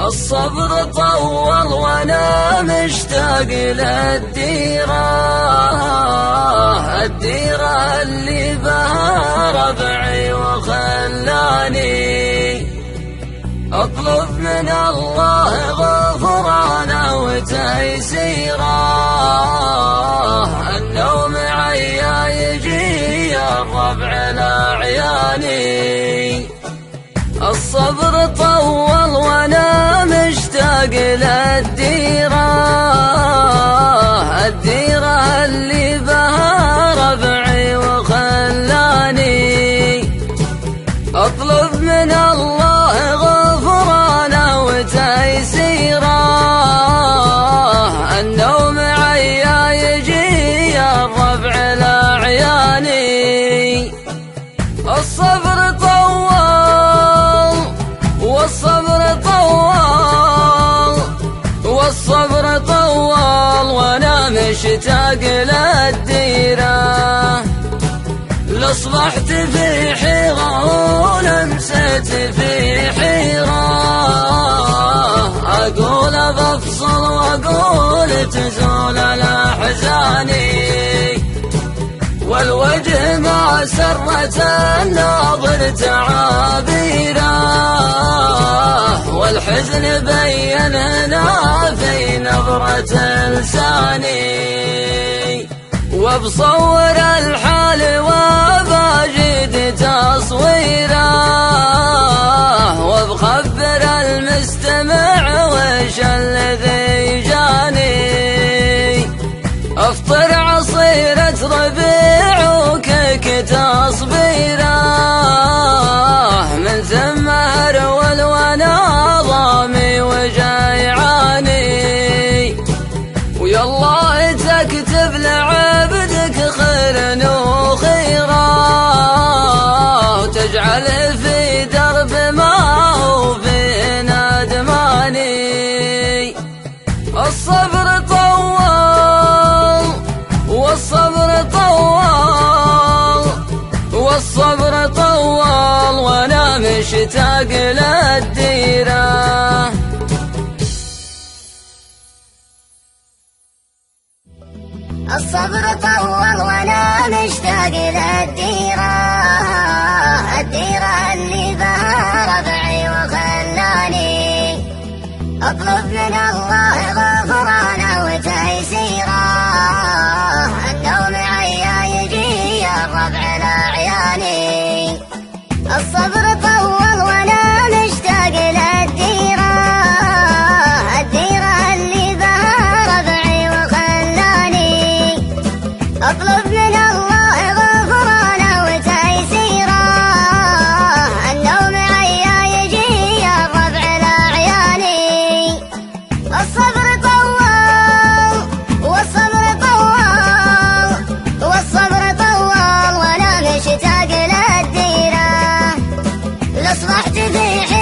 الصبر طول وانا مشتاق للديرة، الديرة اللي بها ربعي وخلاني اطلب من الله غفرانه وتيسيره، النوم عيا يجي الربع لعياني. الصبر طول وانا مشتاق للديرة، الديرة اللي بها ربعي وخلاني اطلب من الله غفرانه وتيسيره، النوم عيا يجي الربع لعياني. الصبر طول والصبر طول والصبر طول وانا مشتاق للديرة، لأصبحت في حيرة ولمست في حيرة، أقول بفصل وأقول تزول الأحزاني، والوجه ما سرت الناظر تعابيره، والحزن بين هنا في نظرة لساني، وبصور الحال وبجد تصويره، وبخبر المستمع وش الذي جاني، افطر عصيرة ربيع وكيك تصبيره، من ثم هرول وانا ضامي وجيعاني، ويالله تكتب لعبدك خير وخيرا، وتجعل في درب ما هو في ندماني. الصبر طول والصبر طول والصبر طول وانا مشتاق للديرة. الصبر طول وانا مشتاق للديرة، الديرة اللي بها ربعي وخلاني اطلب من الله غفرانه وتيسيره، النوم عيا يجي الربع لعياني. الصبر طول وانا مشتاق للديرة، الديرة اللي بها ربعي وخلاني اطلب من الله غفرانه وتيسيره، النوم عيا يجي الربع لعياني. الصبر طول والصبر طول والصبر طول وانا مشتاق للديرة، لأصبحت في